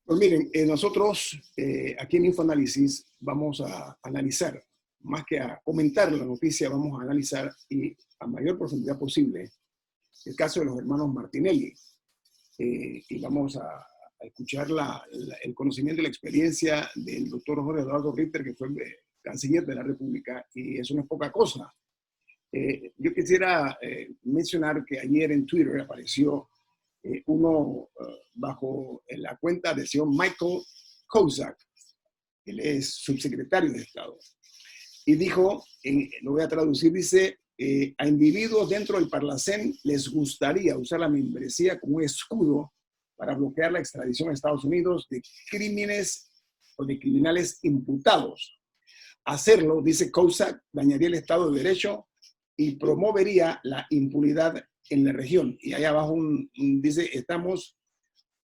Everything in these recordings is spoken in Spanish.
Pues miren, nosotros aquí en InfoAnálisis vamos a analizar, más que a comentar la noticia, vamos a analizar y a mayor profundidad posible el caso de los hermanos Martinelli. Y vamos a escuchar el conocimiento y la experiencia del doctor Jorge Eduardo Ritter, que fue canciller de la República, y eso no es poca cosa. Yo quisiera mencionar que ayer en Twitter apareció uno bajo la cuenta del señor Michael Kozak. Él es subsecretario de Estado. Y dijo, lo voy a traducir, dice, a individuos dentro del Parlacén les gustaría usar la membresía como un escudo para bloquear la extradición a Estados Unidos de crímenes o de criminales imputados. Hacerlo, dice Kozak, dañaría el Estado de Derecho y promovería la impunidad en la región. Y ahí abajo dice, estamos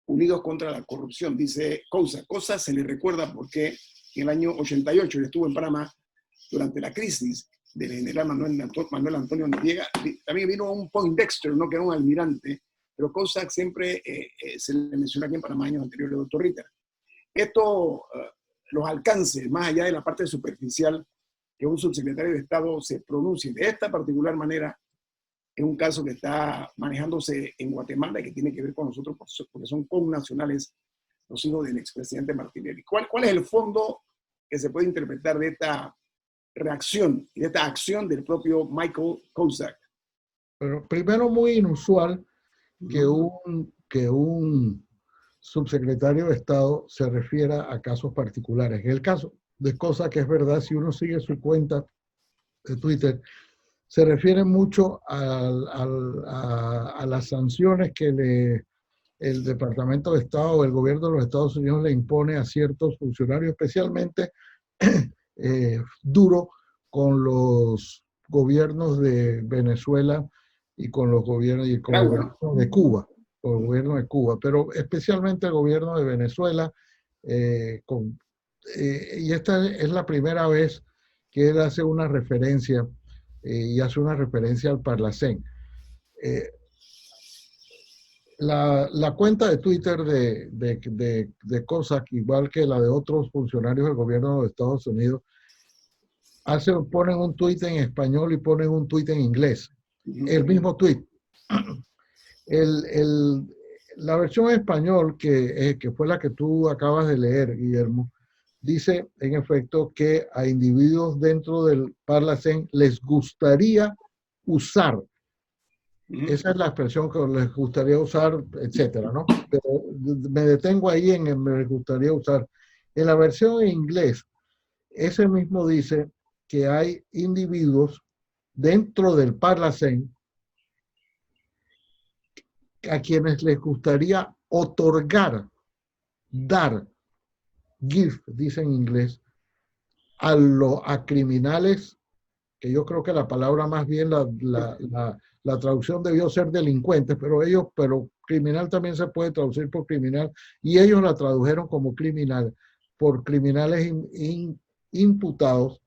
unidos contra la corrupción, dice Kozak. Cosa se le recuerda porque en el año 88 él estuvo en Panamá durante la crisis del general Manuel Antonio Noriega. También vino un Poindexter, ¿no? Que era un almirante, pero Kozak siempre se le menciona aquí en Panamá años anteriores, doctor Ritter. Esto, los alcances, más allá de la parte superficial, que un subsecretario de Estado se pronuncie de esta particular manera, es un caso que está manejándose en Guatemala y que tiene que ver con nosotros porque son connacionales los hijos del expresidente Martinelli. ¿Cuál es el fondo que se puede interpretar de esta reacción y de esta acción del propio Michael Kozak? Pero primero, muy inusual que un subsecretario de Estado se refiera a casos particulares. En el caso de Kozak, que es verdad, si uno sigue su cuenta de Twitter, se refiere mucho a las sanciones que el Departamento de Estado o el gobierno de los Estados Unidos le impone a ciertos funcionarios, especialmente duro con los gobiernos de Venezuela y con los gobiernos de Cuba, con el gobierno de Cuba, pero especialmente el gobierno de Venezuela. Y esta es la primera vez que él hace una referencia y hace una referencia al Parlacén. La cuenta de Twitter de Kozak, igual que la de otros funcionarios del gobierno de Estados Unidos, ponen un tuit en español y ponen un tuit en inglés. El mismo tuit. La versión en español, que fue la que tú acabas de leer, Guillermo, dice en efecto que a individuos dentro del Parlacén les gustaría usar. Esa es la expresión que les gustaría usar, etcétera, ¿no? Pero me detengo ahí en el me gustaría usar. En la versión en inglés, ese mismo dice que hay individuos dentro del Parlacén a quienes les gustaría otorgar, dar, give, dice en inglés, a criminales, que yo creo que la palabra más bien, la traducción debió ser delincuentes, pero criminal también se puede traducir por criminal, y ellos la tradujeron como criminal, por criminales imputados,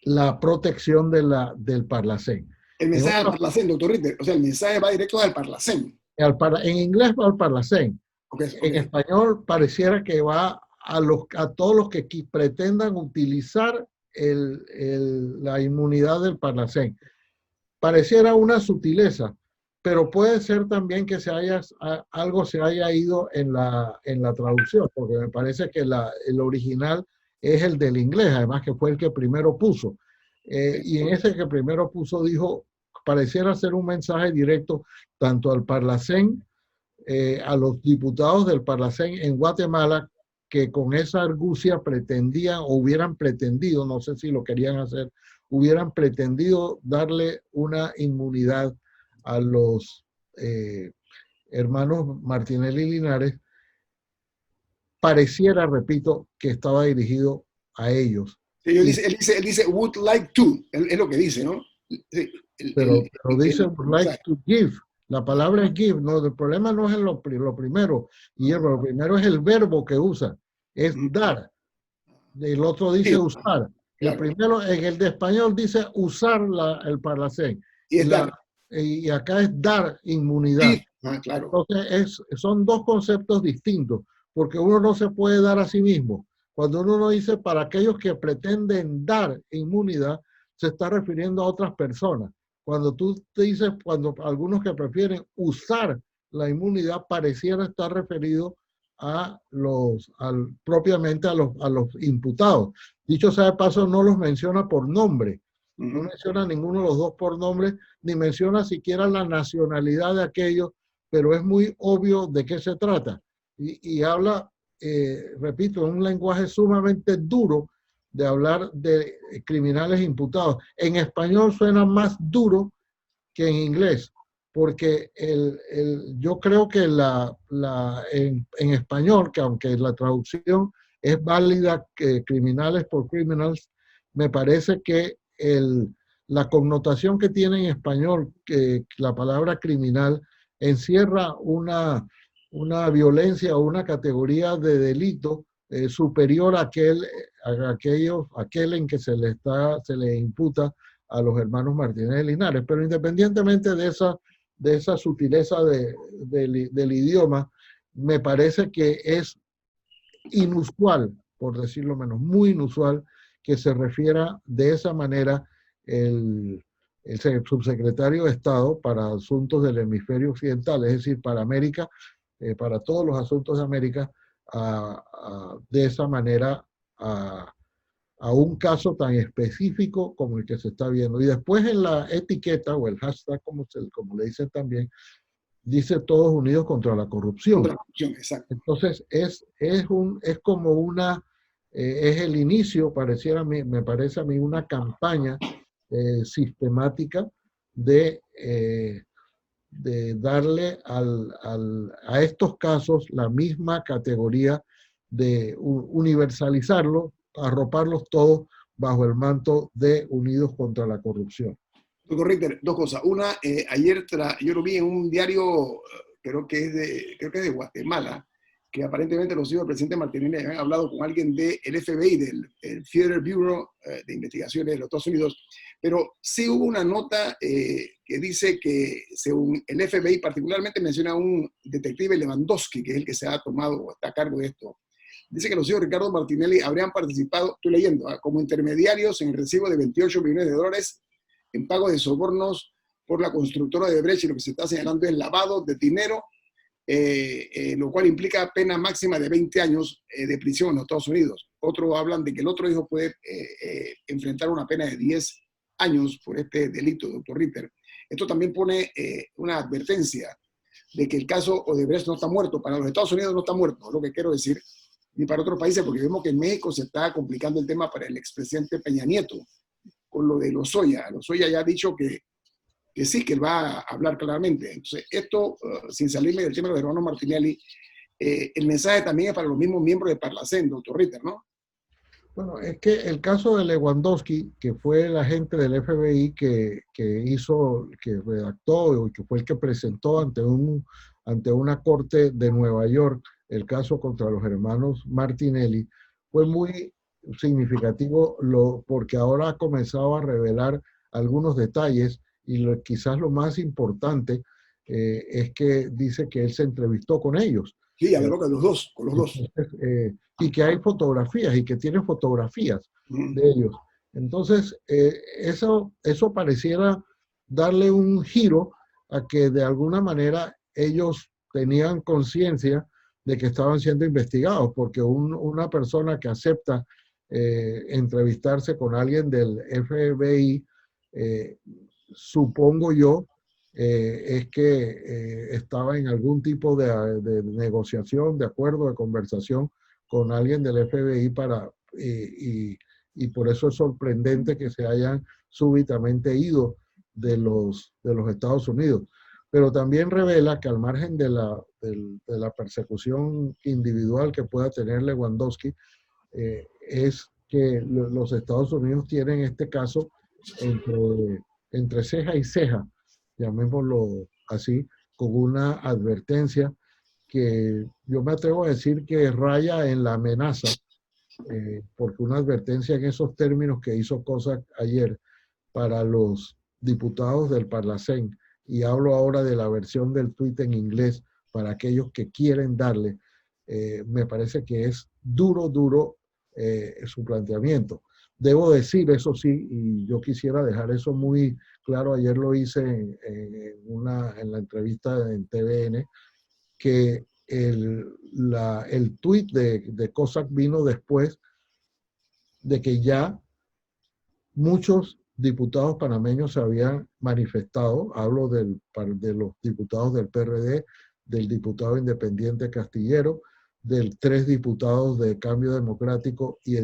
la protección del Parlacén. El mensaje al Parlacén, doctor Ritter, o sea, el mensaje va directo al Parlacén. En inglés va al Parlacén. Okay. En español pareciera que va a todos los que pretendan utilizar la inmunidad del Parlacén. Pareciera una sutileza, pero puede ser también que algo se haya ido en la traducción, porque me parece que el original es el del inglés, además que fue el que primero puso. Y en ese que primero puso dijo, pareciera ser un mensaje directo tanto al Parlacén, a los diputados del Parlacén en Guatemala, que con esa argucia pretendían o hubieran pretendido, no sé si lo querían hacer, hubieran pretendido darle una inmunidad a los hermanos Martinelli y Linares. Pareciera, repito, que estaba dirigido a ellos. Sí, él dice, would like to, es lo que dice, ¿no? Sí, pero dice, would like to give. La palabra es give, no, el problema no es lo primero, y lo primero es el verbo que usa, es dar. El otro dice usar. Claro. El primero, en el de español dice usar el Parlacén. Y acá es dar inmunidad. Ah, claro. Entonces, son dos conceptos distintos, porque uno no se puede dar a sí mismo. Cuando uno no dice para aquellos que pretenden dar inmunidad, se está refiriendo a otras personas. Cuando tú te dices, cuando algunos que prefieren usar la inmunidad, pareciera estar referido propiamente a los imputados. Dicho sea de paso, no los menciona por nombre, no menciona ninguno de los dos por nombre, ni menciona siquiera la nacionalidad de aquellos, pero es muy obvio de qué se trata. Y habla, repito, en un lenguaje sumamente duro de hablar de criminales imputados. En español suena más duro que en inglés, porque yo creo que en español, que aunque la traducción es válida, que criminales por criminals, me parece que la connotación que tiene en español, que la palabra criminal, encierra una violencia o una categoría de delito superior a aquel en que se le imputa a los hermanos Martínez de Linares. Pero independientemente de esa sutileza del idioma, me parece que es inusual, por decirlo menos, muy inusual, que se refiera de esa manera el subsecretario de Estado para asuntos del hemisferio occidental, es decir, para América, para todos los asuntos de América, de esa manera a un caso tan específico como el que se está viendo. Y después en la etiqueta o el hashtag, como le dicen también, dice todos unidos contra la corrupción. Contra la corrupción, exacto. Entonces es como es el inicio, me parece a mí, una campaña sistemática de darle a estos casos la misma categoría, de universalizarlo, arroparlos todos bajo el manto de Unidos contra la Corrupción. Doctor Richter, dos cosas. Una, ayer yo lo vi en un diario, creo que es de Guatemala, que aparentemente los hijos del presidente Martinelli habían hablado con alguien del FBI, del Federal Bureau de Investigaciones de los Estados Unidos, pero sí hubo una nota que dice que según el FBI particularmente menciona a un detective Lewandowski, que es el que se ha tomado o está a cargo de esto. Dice que los hijos de Ricardo Martinelli habrían participado, estoy leyendo, como intermediarios en el recibo de $28 millones en pago de sobornos por la constructora de Brecht, y lo que se está señalando es lavado de dinero, lo cual implica pena máxima de 20 años de prisión en los Estados Unidos. Otros hablan de que el otro hijo puede enfrentar una pena de 10 años por este delito, doctor Ritter. Esto también pone una advertencia de que el caso Odebrecht no está muerto. Para los Estados Unidos no está muerto, es lo que quiero decir, ni para otros países, porque vemos que en México se está complicando el tema para el expresidente Peña Nieto, con lo de Lozoya. Lozoya ya ha dicho que sí, que él va a hablar claramente. Entonces, esto, sin salirme del tema de los hermanos Martinelli, el mensaje también es para los mismos miembros de Parlacén, doctor Ritter, ¿no? Bueno, es que el caso de Lewandowski, que fue el agente del FBI que redactó y que fue el que presentó ante una corte de Nueva York el caso contra los hermanos Martinelli, fue muy significativo porque ahora ha comenzado a revelar algunos detalles y quizás lo más importante es que dice que él se entrevistó con ellos. Sí, a ver, con los dos. Y que hay fotografías y que tiene fotografías de ellos. Entonces, eso pareciera darle un giro a que de alguna manera ellos tenían conciencia de que estaban siendo investigados, porque una persona que acepta entrevistarse con alguien del FBI, supongo yo, es que estaba en algún tipo de negociación, de acuerdo, de conversación con alguien del FBI y por eso es sorprendente que se hayan súbitamente ido de los Estados Unidos. Pero también revela que al margen de la persecución individual que pueda tener Lewandowski, es que los Estados Unidos tienen este caso entre ceja y ceja, llamémoslo así, con una advertencia que yo me atrevo a decir que raya en la amenaza, porque una advertencia en esos términos que hizo Cossack ayer para los diputados del Parlacén y hablo ahora de la versión del tweet en inglés para aquellos que quieren darle, me parece que es duro su planteamiento. Debo decir, eso sí, y yo quisiera dejar eso muy claro, ayer lo hice en la entrevista en TVN, que el tuit de Cossack vino después de que ya muchos diputados panameños se habían manifestado, hablo de los diputados del PRD, del diputado independiente Castillero, de 3 diputados de Cambio Democrático y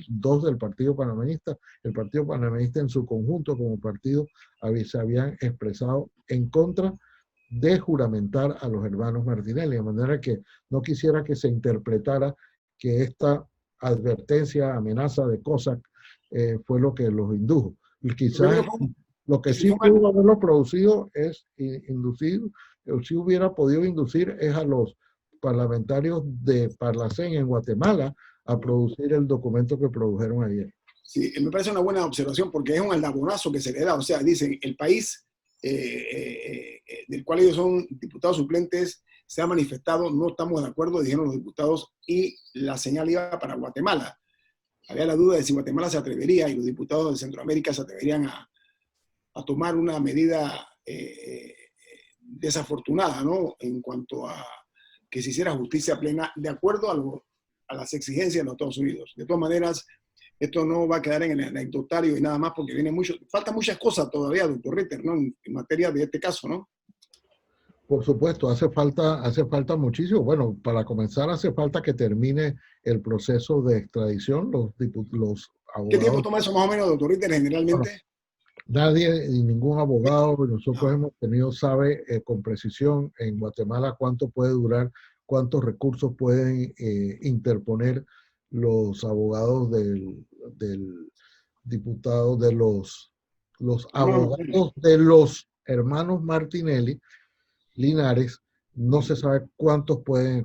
dos del Partido Panameñista. El Partido Panameñista en su conjunto como partido se habían expresado en contra de juramentar a los hermanos Martinelli, de manera que no quisiera que se interpretara que esta advertencia, amenaza de Cossack fue lo que los indujo. Y quizás lo que sí pudo haberlo producido es inducir, o si hubiera podido inducir, es a los parlamentarios de Parlacén en Guatemala a producir el documento que produjeron ayer. Sí, me parece una buena observación porque es un aldabonazo que se le da. O sea, dicen, el país del cual ellos son diputados suplentes se ha manifestado, no estamos de acuerdo, dijeron los diputados, y la señal iba para Guatemala. Había la duda de si Guatemala se atrevería y los diputados de Centroamérica se atreverían a tomar una medida desafortunada, ¿no? En cuanto a que se hiciera justicia plena de acuerdo a las exigencias de los Estados Unidos. De todas maneras, esto no va a quedar en el anecdotario y nada más porque faltan muchas cosas todavía, doctor Ritter, ¿no? En materia de este caso, ¿no? Por supuesto, hace falta muchísimo. Bueno, para comenzar hace falta que termine el proceso de extradición. Los abogados. ¿Qué tiempo toma eso más o menos, doctor Ritter, generalmente? Bueno, nadie y ningún abogado, nosotros hemos tenido, sabe con precisión en Guatemala cuánto puede durar, cuántos recursos pueden interponer los abogados del diputado, de los abogados de los hermanos Martinelli, Linares. No se sabe cuántos pueden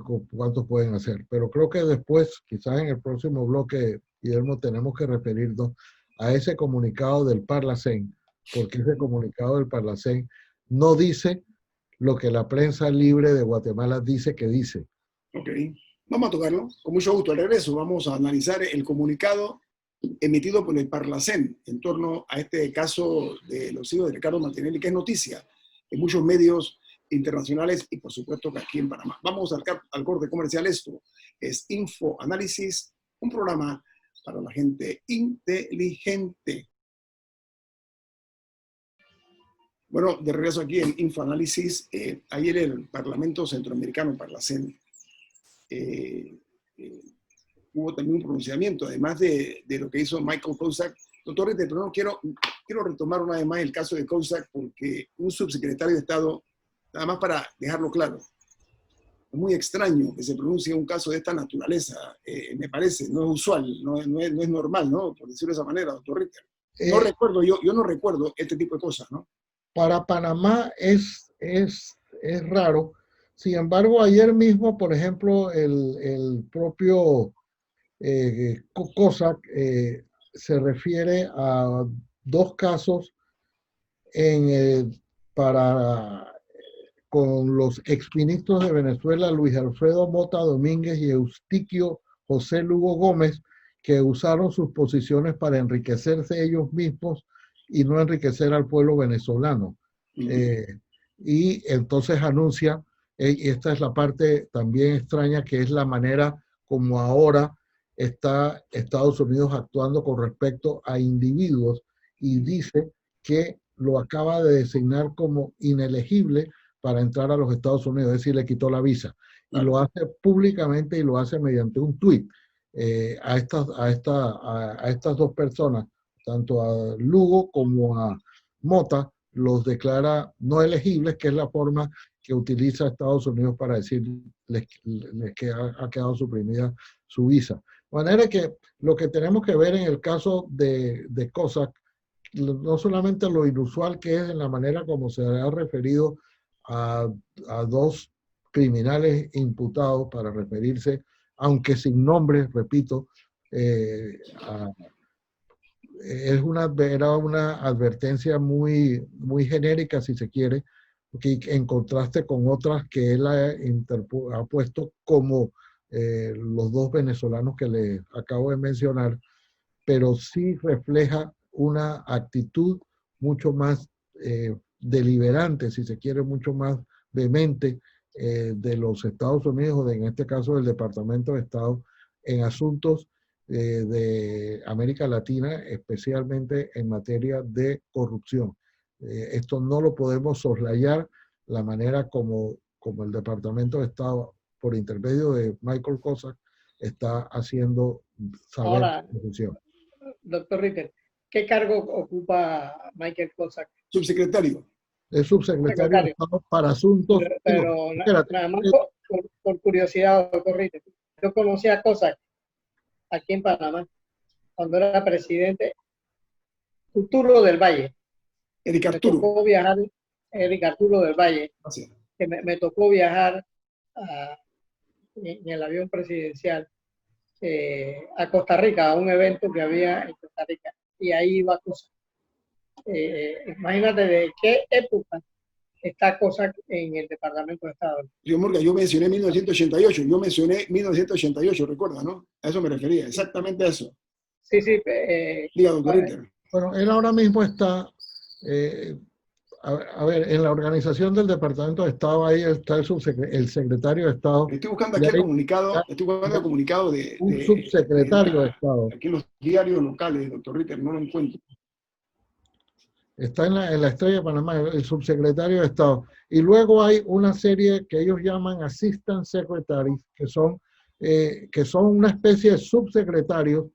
hacer, pero creo que después, quizás en el próximo bloque, Guillermo, tenemos que referirnos a ese comunicado del Parlacén, porque ese comunicado del Parlacén no dice lo que la prensa libre de Guatemala dice que dice. Ok, vamos a tocarlo. Con mucho gusto. Al regreso vamos a analizar el comunicado emitido por el Parlacén en torno a este caso de los hijos de Ricardo Martinelli, que es noticia en muchos medios internacionales y por supuesto que aquí en Panamá. Vamos al corte comercial. Esto es Info Análisis, un programa para la gente inteligente. Bueno, de regreso aquí en Infoanálisis, ayer el Parlamento Centroamericano, Parlacén, hubo también un pronunciamiento, además de lo que hizo Michael Cossack. Doctor Ritter, pero no quiero retomar una vez más el caso de Cossack porque un subsecretario de Estado, nada más para dejarlo claro, es muy extraño que se pronuncie un caso de esta naturaleza, me parece, no es usual, no es normal, ¿no? Por decirlo de esa manera, doctor Ritter. Yo no recuerdo este tipo de cosas, ¿no? Para Panamá es raro. Sin embargo, ayer mismo, por ejemplo, el propio Cossack se refiere a 2 casos con los exministros de Venezuela, Luis Alfredo Mota Domínguez y Eustiquio José Lugo Gómez, que usaron sus posiciones para enriquecerse ellos mismos y no enriquecer al pueblo venezolano. Y entonces anuncia, y esta es la parte también extraña, que es la manera como ahora está Estados Unidos actuando con respecto a individuos, y dice que lo acaba de designar como inelegible para entrar a los Estados Unidos, es decir, le quitó la visa. Y lo hace públicamente y lo hace mediante un tuit. A estas 2 personas, tanto a Lugo como a Mota, los declara no elegibles, que es la forma que utiliza Estados Unidos para decirles que ha quedado suprimida su visa. De manera que lo que tenemos que ver en el caso de Cossack, no solamente lo inusual que es en la manera como se ha referido a 2 criminales imputados para referirse, aunque sin nombre, repito, era una advertencia muy, muy genérica, si se quiere, porque en contraste con otras que él ha puesto como los dos venezolanos que le acabo de mencionar, pero sí refleja una actitud mucho más deliberante, si se quiere, mucho más vehemente de los Estados Unidos, o en este caso del Departamento de Estado, en asuntos de América Latina, especialmente en materia de corrupción. Esto no lo podemos soslayar, la manera como el Departamento de Estado, por intermedio de Michael Cossack, está haciendo saber Ahora, su posición. doctor Ritter, ¿qué cargo ocupa Michael Cossack? Subsecretario. Es subsecretario de Estado para asuntos. Pero Espérate, nada más por curiosidad, doctor Ritter, yo conocí a Cossack aquí en Panamá cuando era presidente Arturo del Valle. Eric Me Arturo. tocó viajar, Eric Arturo del Valle, Así. que me tocó viajar en el avión presidencial a Costa Rica, a un evento que había en Costa Rica, y ahí iba Cossack. Imagínate de qué época está Cossack en el Departamento de Estado. Yo, Morgan, yo mencioné 1988, yo mencioné 1988, recuerda, ¿no? A eso me refería, exactamente a eso. Sí, sí. Diga, doctor Ritter. Bueno, él ahora mismo está, a ver, en la organización del Departamento de Estado, ahí está el secretario de Estado. Estoy buscando aquí el comunicado, de un subsecretario de Estado. Aquí en los diarios locales, doctor Ritter, no lo encuentro. Está en la Estrella de Panamá, el subsecretario de Estado. Y luego hay una serie que ellos llaman Assistant Secretaries, que son una especie de subsecretarios,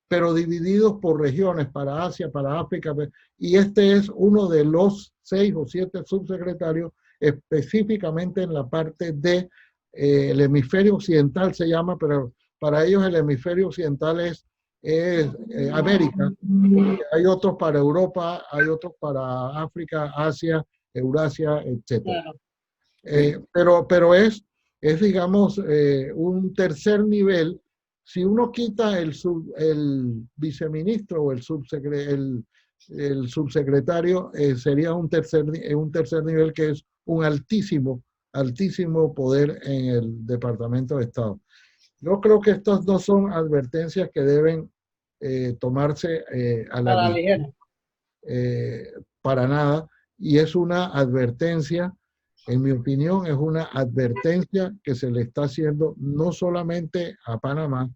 pero divididos por regiones, para Asia, para África. Y este es uno de los 6 o 7 subsecretarios, específicamente en la parte de el hemisferio occidental se llama, pero para ellos el hemisferio occidental es América. Hay otros para Europa, hay otros para África, Asia, Eurasia, etc. Pero es digamos, un tercer nivel. Si uno quita el viceministro o el subsecretario, sería un tercer nivel, que es un altísimo poder en el Departamento de Estado. Yo creo que estas no son advertencias que deben tomarse a la ligera, para nada, y es una advertencia, en mi opinión, es una advertencia que se le está haciendo no solamente a Panamá,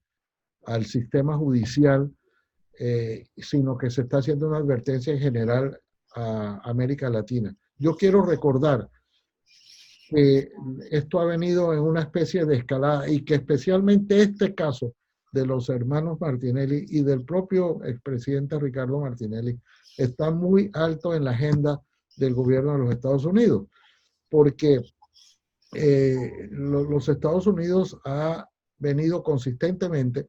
al sistema judicial, sino que se está haciendo una advertencia en general a América Latina. Yo quiero recordar que esto ha venido en una especie de escalada, y que especialmente este caso de los hermanos Martinelli y del propio expresidente Ricardo Martinelli está muy alto en la agenda del gobierno de los Estados Unidos, porque los Estados Unidos ha venido consistentemente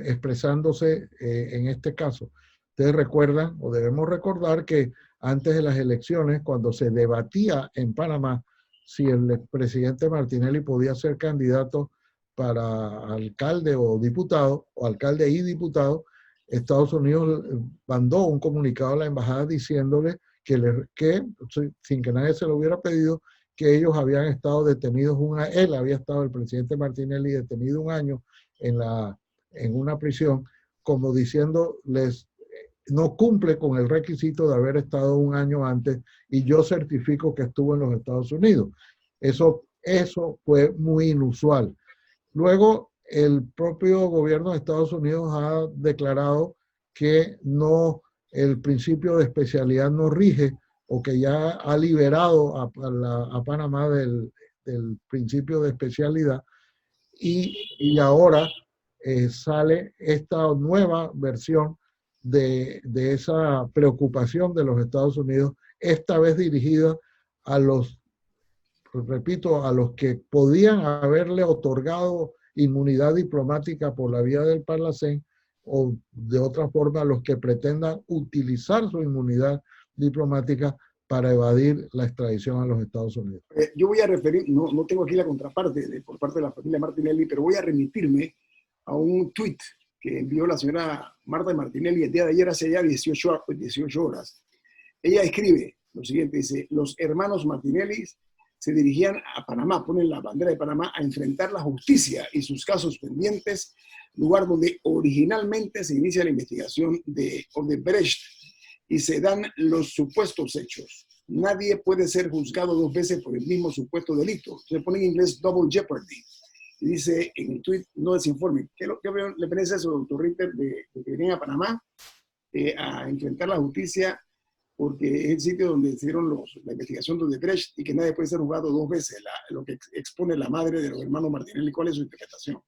expresándose en este caso. Ustedes recuerdan, o debemos recordar, que antes de las elecciones, cuando se debatía en Panamá si el expresidente Martinelli podía ser candidato para alcalde o diputado, o alcalde y diputado, Estados Unidos mandó un comunicado a la embajada diciéndole que sin que nadie se lo hubiera pedido, que ellos habían estado detenidos él había estado, el presidente Martinelli, detenido 1 año en una prisión, como diciéndoles, no cumple con el requisito de haber estado 1 año antes, y yo certifico que estuvo en los Estados Unidos. Eso fue muy inusual. Luego, el propio gobierno de Estados Unidos ha declarado que el principio de especialidad no rige, o que ya ha liberado a Panamá del principio de especialidad, y ahora sale esta nueva versión de esa preocupación de los Estados Unidos, esta vez dirigida a los que podían haberle otorgado inmunidad diplomática por la vía del Parlacén, o de otra forma a los que pretendan utilizar su inmunidad diplomática para evadir la extradición a los Estados Unidos. Yo voy a referir, no tengo aquí la contraparte por parte de la familia Martinelli, pero voy a remitirme a un tuit que envió la señora Marta Martinelli el día de ayer, hace ya 18 horas. Ella escribe lo siguiente, dice: los hermanos Martinelli se dirigían a Panamá, ponen la bandera de Panamá, a enfrentar la justicia y sus casos pendientes, lugar donde originalmente se inicia la investigación de Odebrecht y se dan los supuestos hechos. Nadie puede ser juzgado 2 veces por el mismo supuesto delito. Se pone en inglés double jeopardy. Y dice en el tweet: no desinformen. ¿Qué le parece eso, doctor Ritter, de que venían a Panamá a enfrentar la justicia, porque es el sitio donde hicieron la investigación de Odebrecht y que nadie puede ser juzgado 2 veces, lo que expone la madre de los hermanos Martinelli? ¿Cuál es su interpretación?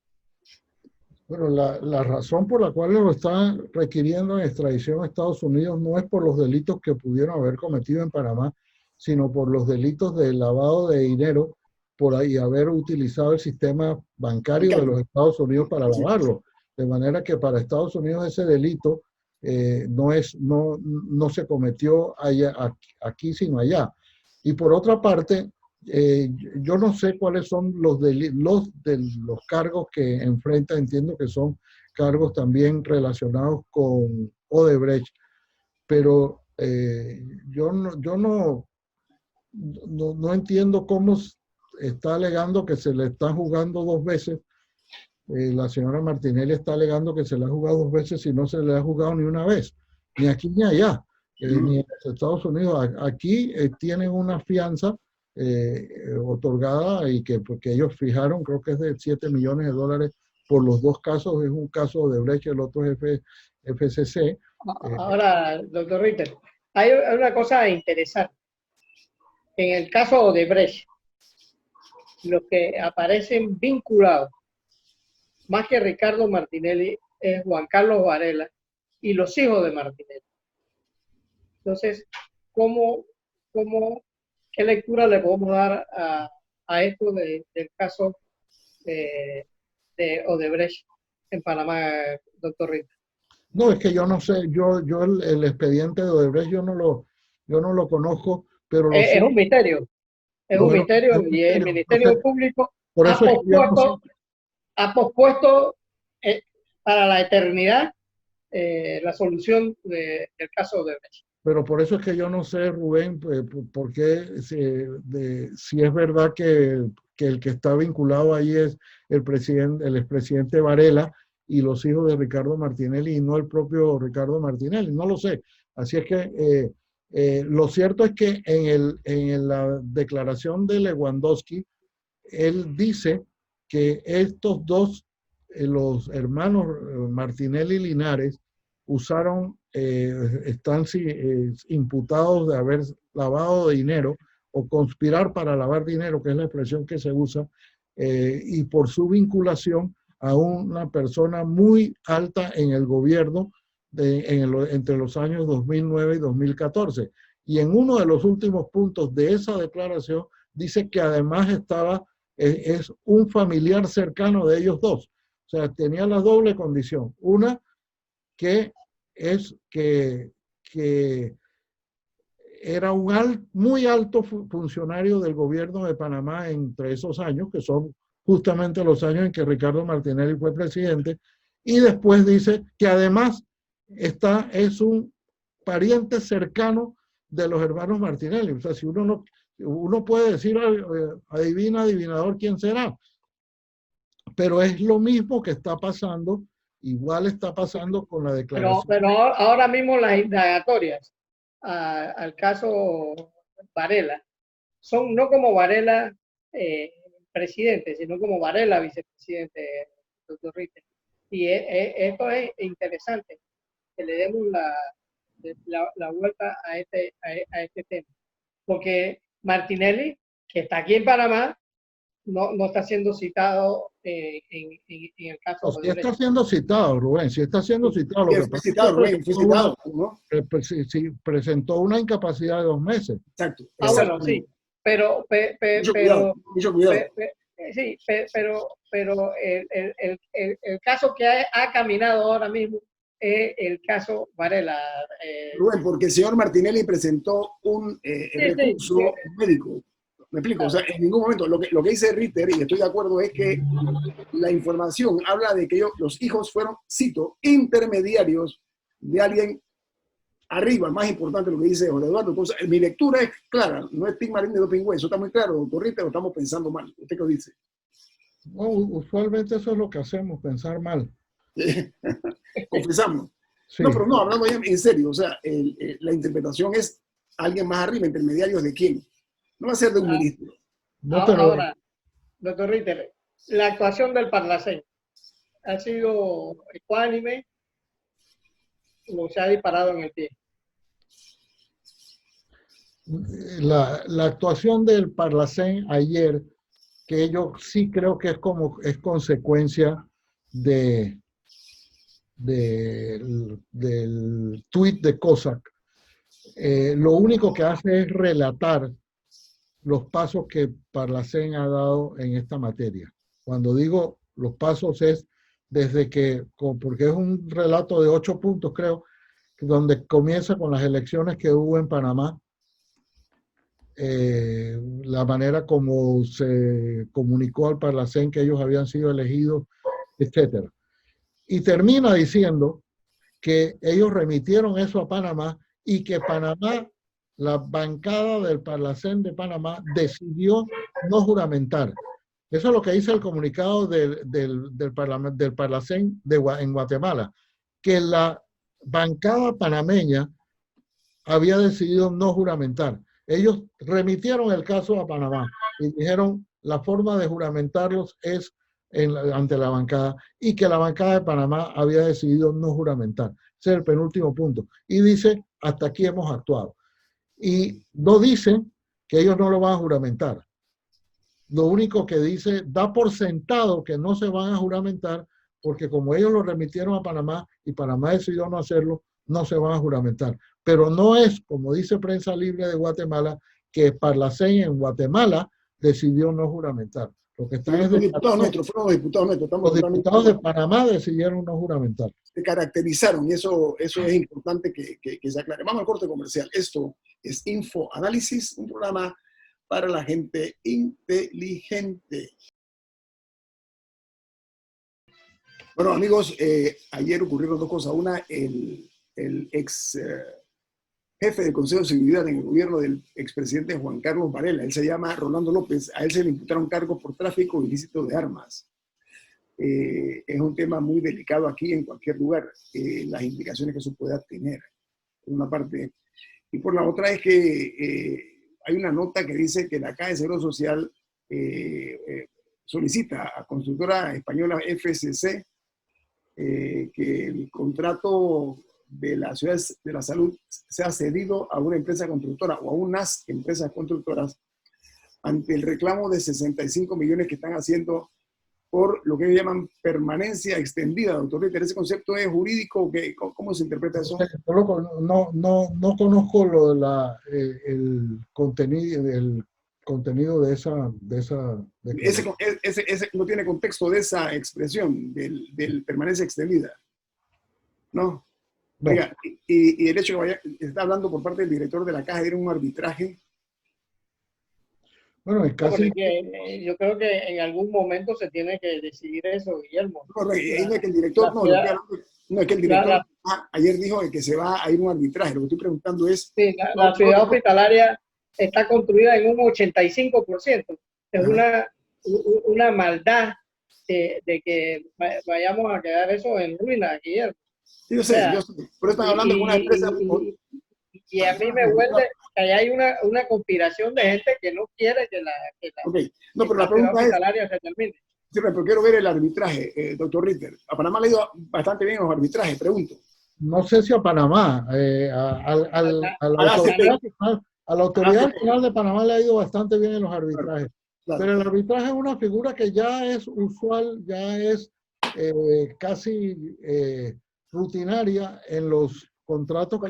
Bueno, la razón por la cual lo están requiriendo en extradición a Estados Unidos no es por los delitos que pudieron haber cometido en Panamá, sino por los delitos de lavado de dinero por ahí haber utilizado el sistema bancario de los Estados Unidos para lavarlo. De manera que para Estados Unidos ese delito no se cometió aquí, sino allá. Y por otra parte, yo no sé cuáles son los cargos que enfrenta. Entiendo que son cargos también relacionados con Odebrecht, pero yo no entiendo cómo está alegando que se le está jugando 2 veces. La señora Martinelli está alegando que se le ha jugado 2 veces y no se le ha jugado ni una vez, ni aquí ni allá, ni en los Estados Unidos. Aquí tienen una fianza otorgada y que ellos fijaron, creo que es de $7 millones por los 2 casos. Es un caso de Brecht, el otro es FCC. Ahora, doctor Ritter, hay una cosa interesante. En el caso de Brecht, los que aparecen vinculados, más que Ricardo Martinelli, es Juan Carlos Varela y los hijos de Martinelli. Entonces, ¿qué lectura le podemos dar a esto del caso de Odebrecht en Panamá, doctor Ritter? No, es que yo no sé, yo el expediente de Odebrecht yo no lo conozco, pero es un misterio. Es un misterio y el Ministerio Público por eso ha pospuesto para la eternidad la solución del caso de Odebrecht. Pero por eso es que yo no sé, Rubén, por qué, si es verdad que el que está vinculado ahí es el expresidente Varela y los hijos de Ricardo Martinelli y no el propio Ricardo Martinelli. No lo sé. Así es que lo cierto es que en la declaración de Lewandowski, él dice que estos dos, los hermanos Martinelli y Linares, están imputados de haber lavado dinero o conspirar para lavar dinero, que es la expresión que se usa, y por su vinculación a una persona muy alta en el gobierno entre los años 2009 y 2014. Y en uno de los últimos puntos de esa declaración dice que además es un familiar cercano de ellos dos. O sea, tenía la doble condición. Una, que era un muy alto funcionario del gobierno de Panamá entre esos años, que son justamente los años en que Ricardo Martinelli fue presidente, y después dice que además es un pariente cercano de los hermanos Martinelli. O sea, si uno puede decir, adivinador, ¿quién será? Pero es lo mismo que está pasando. Igual está pasando con la declaración. Pero ahora mismo las indagatorias al caso Varela son no como Varela presidente, sino como Varela vicepresidente, doctor Ritter. Y esto es interesante, que le demos la vuelta a este tema. Porque Martinelli, que está aquí en Panamá, no está siendo citado en el caso. No, sí está siendo citado, Rubén, sí está siendo citado. Lo que pasa es que sí, presentó una incapacidad de 2 meses. Exacto. Bueno, sí, pero mucho cuidado. Sí, pero el caso que ha caminado ahora mismo es el caso Varela. Rubén, porque el señor Martinelli presentó un recurso médico Me explico, o sea, en ningún momento, lo que dice Ritter, y estoy de acuerdo, es que la información habla de que los hijos fueron, cito, intermediarios de alguien arriba, más importante lo que dice Jorge Eduardo. Entonces, mi lectura es clara, no es Tim Marín de Dopingüe, eso está muy claro, doctor Ritter, lo estamos pensando mal. ¿Usted qué dice? No, usualmente eso es lo que hacemos, pensar mal. Confesamos. Sí. No, pero no, hablando ya en serio, o sea, la interpretación es alguien más arriba, intermediarios de quién. No va a ser de un ministro. No, pero... Ahora, doctor Ritter, la actuación del Parlacén ha sido ecuánime o se ha disparado en el pie. La actuación del Parlacén ayer, que yo sí creo que es consecuencia del tuit de Cossack. Lo único que hace es relatar los pasos que Parlacén ha dado en esta materia. Cuando digo los pasos es desde que, porque es un relato de 8 puntos, creo, donde comienza con las elecciones que hubo en Panamá, la manera como se comunicó al Parlacén que ellos habían sido elegidos, etc. Y termina diciendo que ellos remitieron eso a Panamá y que Panamá, la bancada del Parlacén de Panamá, decidió no juramentar. Eso es lo que dice el comunicado del Parlacén en Guatemala, que la bancada panameña había decidido no juramentar. Ellos remitieron el caso a Panamá y dijeron la forma de juramentarlos es ante la bancada, y que la bancada de Panamá había decidido no juramentar. Ese es el penúltimo punto. Y dice, hasta aquí hemos actuado. Y no dicen que ellos no lo van a juramentar. Lo único que dice, da por sentado que no se van a juramentar, porque como ellos lo remitieron a Panamá y Panamá decidió no hacerlo, no se van a juramentar. Pero no es, como dice Prensa Libre de Guatemala, que Parlacén en Guatemala decidió no juramentar. Lo que está es los diputados nuestros, fueron los diputados nuestros. Los diputados de Panamá decidieron no juramentar. Se caracterizaron y eso es importante que se aclare. Vamos al corte comercial. Esto es Info Análisis, un programa para la gente inteligente. Bueno, amigos, ayer ocurrieron dos cosas. Una, el ex jefe del Consejo de Seguridad en el gobierno del expresidente Juan Carlos Varela, él se llama Rolando López, a él se le imputaron cargos por tráfico ilícito de armas. Es un tema muy delicado aquí en cualquier lugar, las implicaciones que eso pueda tener, por una parte. Y por la otra es que hay una nota que dice que la Caja de Seguro Social solicita a constructora española FCC que el contrato de la Ciudad de la Salud sea cedido a una empresa constructora o a unas empresas constructoras ante el reclamo de 65 millones que están haciendo por lo que ellos llaman permanencia extendida, doctor Ritter. ¿Ese concepto es jurídico? ¿Cómo se interpreta eso? No conozco lo de el contenido de esa ese no tiene contexto de esa expresión del permanencia extendida. ¿No? No. Oiga, y el hecho que está hablando por parte del director de la Caja de ir a un arbitraje. Bueno, es casi... yo creo que en algún momento se tiene que decidir eso, Guillermo. No es que el director, no es que el director ayer dijo que se va a ir a un arbitraje. Lo que estoy preguntando es... Sí, la ciudad hospitalaria está construida en un 85%. Es una maldad de que vayamos a quedar eso en ruina, Guillermo. Sí, yo sé. Pero están hablando con una empresa... Y a mí me vuelve que hay una conspiración de gente que no quiere que la pero la pregunta hospitalaria se termine. Sí, pero quiero ver el arbitraje, doctor Ritter. A Panamá le ha ido bastante bien los arbitrajes, pregunto. No sé si a Panamá, a la Autoridad Nacional de Panamá le ha ido bastante bien en los arbitrajes. Claro. Pero el arbitraje es una figura que ya es usual, ya es casi rutinaria en los contratos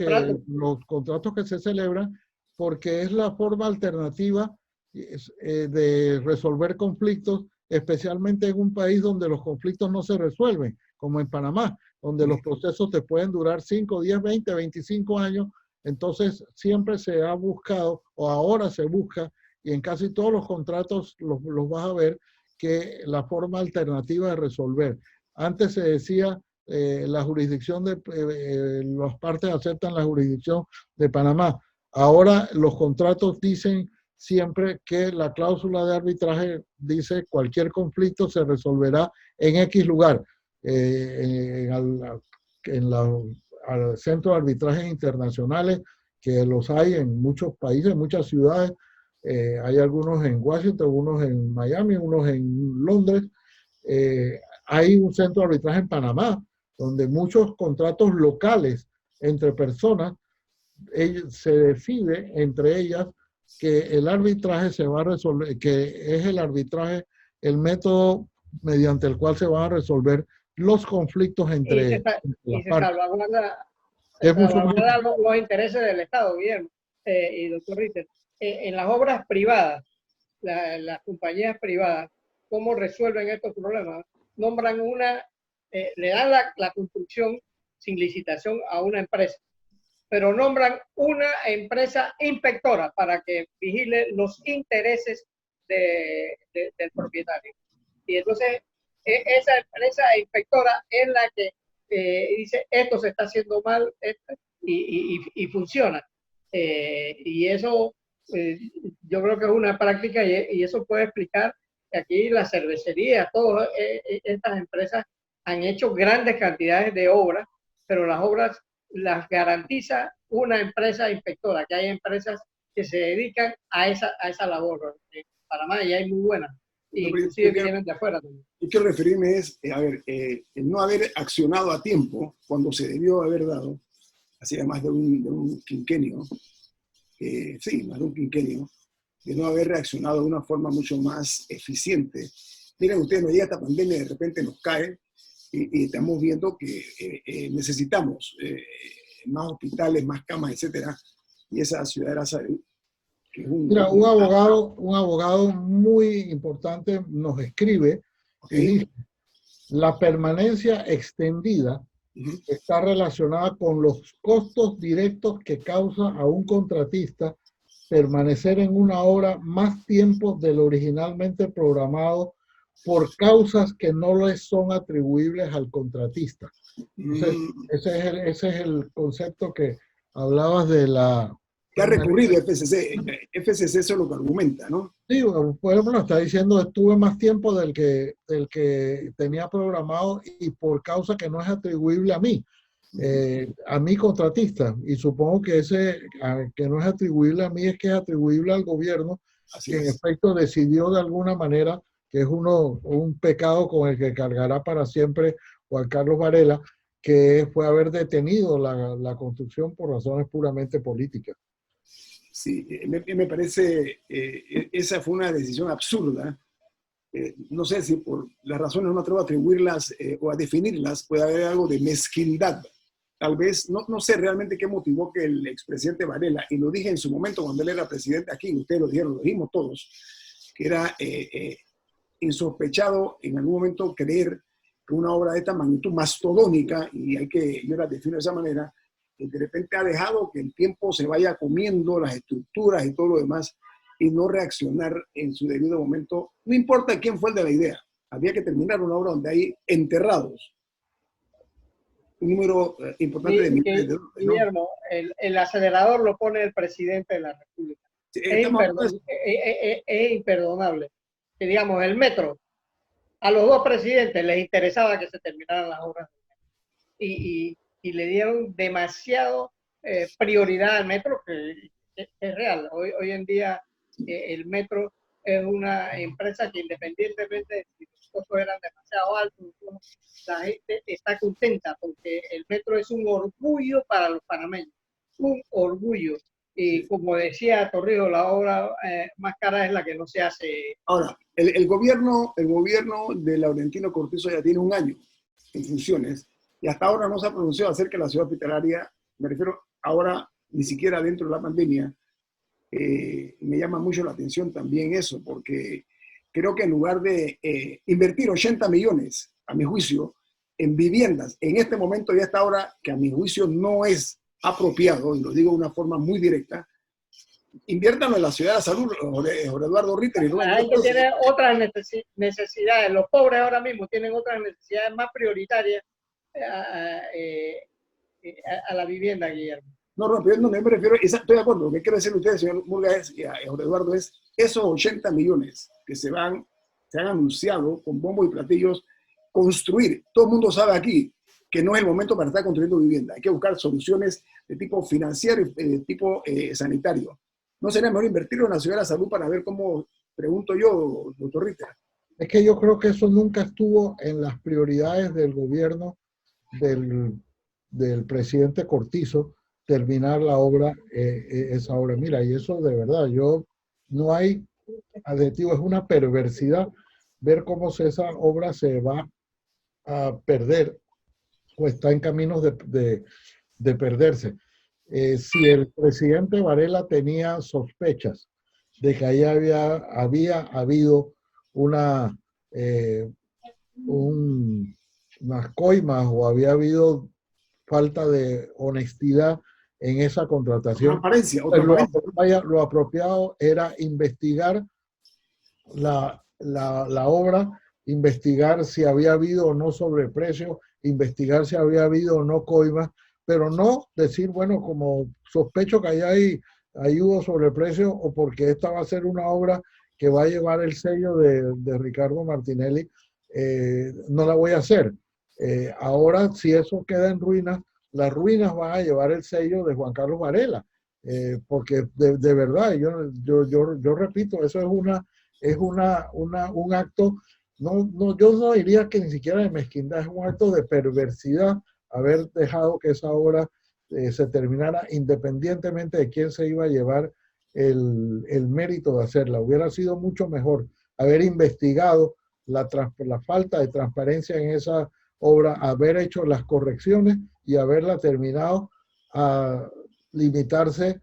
que se celebran, porque es la forma alternativa de resolver conflictos, especialmente en un país donde los conflictos no se resuelven, como en Panamá, donde los procesos te pueden durar 5, 10, 20, 25 años. Entonces siempre se ha buscado, o ahora se busca, y en casi todos los contratos los vas a ver que la forma alternativa de resolver. Antes se decía la jurisdicción de, las partes aceptan la jurisdicción de Panamá. Ahora los contratos dicen siempre que la cláusula de arbitraje dice cualquier conflicto se resolverá en X lugar, en al centro de arbitrajes internacionales, que los hay en muchos países, en muchas ciudades. Hay algunos en Washington, unos en Miami, unos en Londres. Hay un centro de arbitraje en Panamá, donde muchos contratos locales entre personas se decide entre ellas que el arbitraje se va a resolver, que es el arbitraje el método mediante el cual se van a resolver los conflictos entre las partes. Es mucho más los intereses del Estado, Guillermo y doctor Ritter. En las obras privadas, las compañías privadas, ¿cómo resuelven estos problemas? Nombran le dan la construcción sin licitación a una empresa, pero nombran una empresa inspectora para que vigile los intereses del propietario. Y entonces esa empresa inspectora es la que dice esto se está haciendo mal y funciona. Y eso yo creo que es una práctica y eso puede explicar que aquí las cervecerías, todas estas empresas han hecho grandes cantidades de obras, pero las obras las garantiza una empresa inspectora, que hay empresas que se dedican a esa labor. En Panamá y hay muy buenas, y inclusive vienen de afuera también. Yo quiero referirme el no haber accionado a tiempo cuando se debió haber dado, hacía más de un quinquenio, sí, más de un quinquenio, de no haber reaccionado de una forma mucho más eficiente. Miren ustedes, nos llega esta pandemia, de repente nos cae y estamos viendo que necesitamos más hospitales, más camas, etcétera, y esa ciudad era salud. Mira, un abogado muy importante nos escribe y dice, la permanencia extendida está relacionada con los costos directos que causa a un contratista permanecer en una obra más tiempo de lo originalmente programado por causas que no les son atribuibles al contratista. Entonces, ese es el concepto que hablabas de la... Que ha recurrido FCC. FCC eso es lo que argumenta, ¿no? Sí, por ejemplo, está diciendo estuve más tiempo del que tenía programado y por causa que no es atribuible a mí contratista, y supongo que ese que no es atribuible a mí es que es atribuible al gobierno, que en efecto decidió de alguna manera, que es un pecado con el que cargará para siempre Juan Carlos Varela, que fue haber detenido la construcción por razones puramente políticas. Sí, me parece, esa fue una decisión absurda. No sé si por las razones no me atrevo a atribuirlas o a definirlas, puede haber algo de mezquindad. Tal vez, no sé realmente qué motivó que el expresidente Varela, y lo dije en su momento cuando él era presidente aquí, ustedes lo dijeron, lo dijimos todos, que era insospechado en algún momento creer que una obra de esta magnitud mastodónica, y yo la defino de esa manera, de repente ha dejado que el tiempo se vaya comiendo las estructuras y todo lo demás y no reaccionar en su debido momento. No importa quién fue el de la idea, había que terminar una obra donde hay enterrados un número importante de millones de dólares, ¿no? Guillermo, el acelerador lo pone el presidente de la República. Sí, es imperdonable. Que, digamos, el metro, a los dos presidentes les interesaba que se terminaran las obras y le dieron demasiado prioridad al metro, que es real. Hoy en día el metro es una empresa que, independientemente de si los costos eran demasiado altos, la gente está contenta porque el metro es un orgullo para los panameños, un orgullo. Y como decía Torrijos, la obra más cara es la que no se hace. Ahora, el gobierno de Laurentino Cortizo ya tiene un año en funciones y hasta ahora no se ha pronunciado acerca de la ciudad hospitalaria. Me refiero ahora ni siquiera dentro de la pandemia. Me llama mucho la atención también eso, porque creo que en lugar de invertir 80 millones, a mi juicio, en viviendas, en este momento y hasta ahora, que a mi juicio no es apropiado, y lo digo de una forma muy directa, Inviértanlo en la ciudad de la salud, Jorge Eduardo Ritter. Y no la gente tiene otras necesidades. Los pobres ahora mismo tienen otras necesidades más prioritarias a la vivienda, Guillermo. No, pero no me refiero, estoy de acuerdo. Lo que quiero decirle a ustedes, señor Murga, y a Jorge Eduardo, es esos 80 millones que se han anunciado con bombos y platillos, construir. Todo el mundo sabe aquí que no es el momento para estar construyendo vivienda. Hay que buscar soluciones de tipo financiero y de tipo sanitario. ¿No sería mejor invertirlo en la ciudad de la salud para ver cómo, pregunto yo, doctor Ritter? Es que yo creo que eso nunca estuvo en las prioridades del gobierno del presidente Cortizo, terminar la obra, esa obra. Mira, y eso de verdad, no hay adjetivo, es una perversidad ver cómo esa obra se va a perder o está en caminos de perderse. Si el presidente Varela tenía sospechas de que ahí había habido unas coimas o había habido falta de honestidad en esa contratación, lo apropiado era investigar la obra, investigar si había habido o no sobreprecio, investigar si había habido o no coimas, pero no decir, bueno, como sospecho que ahí hubo sobreprecio o porque esta va a ser una obra que va a llevar el sello de Ricardo Martinelli, no la voy a hacer. Ahora, si eso queda en ruinas, las ruinas van a llevar el sello de Juan Carlos Varela, porque de verdad, yo repito, eso es un acto, yo no diría que ni siquiera de mezquindad, es un acto de perversidad haber dejado que esa obra se terminara independientemente de quién se iba a llevar el mérito de hacerla. Hubiera sido mucho mejor haber investigado la falta de transparencia en esa obra, haber hecho las correcciones y haberla terminado, a limitarse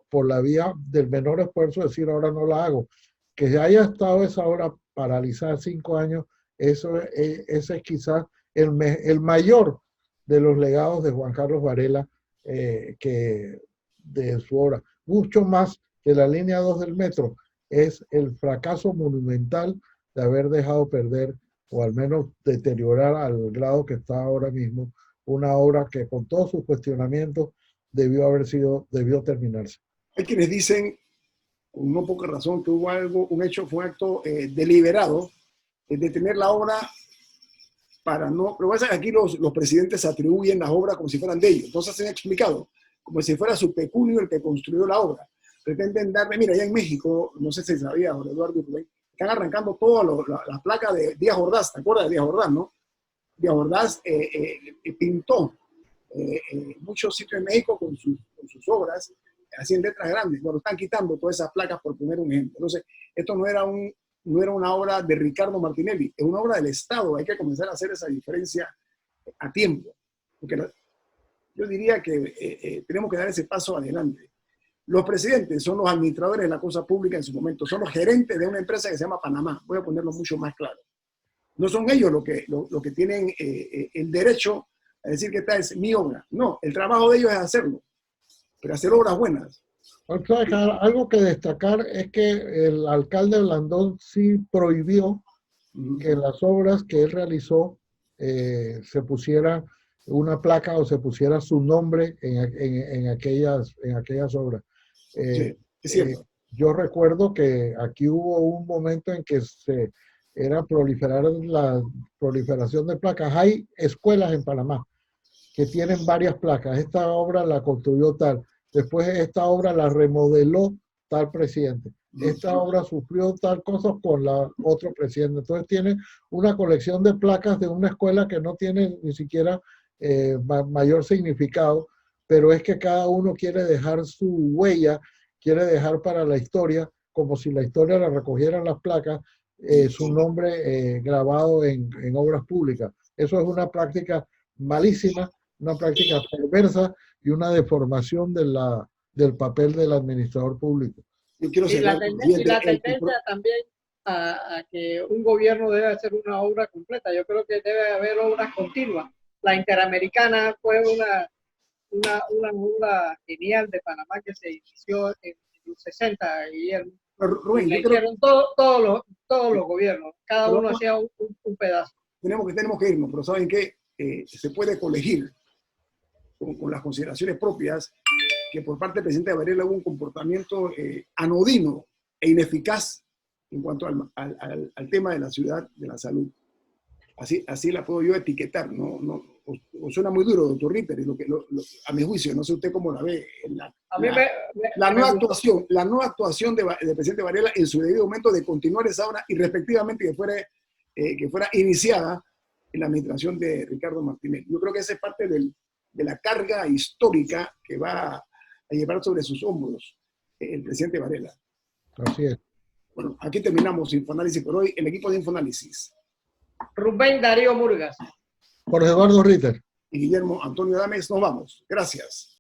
por la vía del menor esfuerzo, decir ahora no la hago. Que haya estado esa obra paralizada 5 años, ese es quizás el mayor de los legados de Juan Carlos Varela, que de su obra. Mucho más que la línea 2 del metro, es el fracaso monumental de haber dejado perder o al menos deteriorar al grado que está ahora mismo una obra que con todos sus cuestionamientos debió terminarse. Hay quienes dicen, con no poca razón, que hubo un acto deliberado de tener la obra para no... Pero pasa que aquí los presidentes atribuyen las obras como si fueran de ellos. Entonces se han explicado, como si fuera su pecunio el que construyó la obra. Pretenden darle, mira, allá en México, no sé si sabía, Jorge Eduardo, están arrancando todas las placas de Díaz Ordaz. ¿Te acuerdas de Díaz Ordaz, no? Díaz Ordaz pintó muchos sitios en México con sus obras, así en letras grandes. Bueno, están quitando todas esas placas, por poner un ejemplo. Entonces, esto no era una obra de Ricardo Martinelli, es una obra del Estado. Hay que comenzar a hacer esa diferencia a tiempo. Porque yo diría que tenemos que dar ese paso adelante. Los presidentes son los administradores de la cosa pública en su momento, son los gerentes de una empresa que se llama Panamá. Voy a ponerlo mucho más claro. No son ellos los que tienen el derecho a decir que esta es mi obra. No, el trabajo de ellos es hacerlo, pero hacer obras buenas. Algo que destacar es que el alcalde Blandón sí prohibió que en las obras que él realizó se pusiera una placa o se pusiera su nombre en aquellas obras. Sí, es cierto. Yo recuerdo que aquí hubo un momento en que era proliferar la proliferación de placas. Hay escuelas en Panamá que tienen varias placas. Esta obra la construyó tal. Después esta obra la remodeló tal presidente. Esta obra sufrió tal cosa con la otro presidente. Entonces tiene una colección de placas de una escuela que no tiene ni siquiera mayor significado, pero es que cada uno quiere dejar su huella, quiere dejar para la historia, como si la historia la recogieran las placas, su nombre grabado en obras públicas. Eso es una práctica malísima, una práctica perversa y una deformación del papel del administrador público. Y la tendencia también a que un gobierno debe hacer una obra completa. Yo creo que debe haber obras continuas. La Interamericana fue una obra genial de Panamá que se inició en los 60, Guillermo. Rubén, la hicieron todos los gobiernos, cada uno hacía un pedazo. Tenemos que irnos, pero ¿saben qué? Se puede colegir con las consideraciones propias que por parte del presidente Varela hubo un comportamiento anodino e ineficaz en cuanto al tema de la ciudad, de la salud. Así la puedo yo etiquetar, ¿no? O suena muy duro, doctor Ritter, a mi juicio, no sé usted cómo la ve. La nueva actuación del presidente Varela en su debido momento de continuar esa obra y respectivamente que fuera iniciada en la administración de Ricardo Martinelli. Yo creo que esa es parte de la carga histórica que va a llevar sobre sus hombros el presidente Varela. Así es. Bueno, aquí terminamos Infoanálisis por hoy. El equipo de Infoanálisis. Rubén Darío Murgas. Por Eduardo Ritter. Y Guillermo Antonio Adames, nos vamos. Gracias.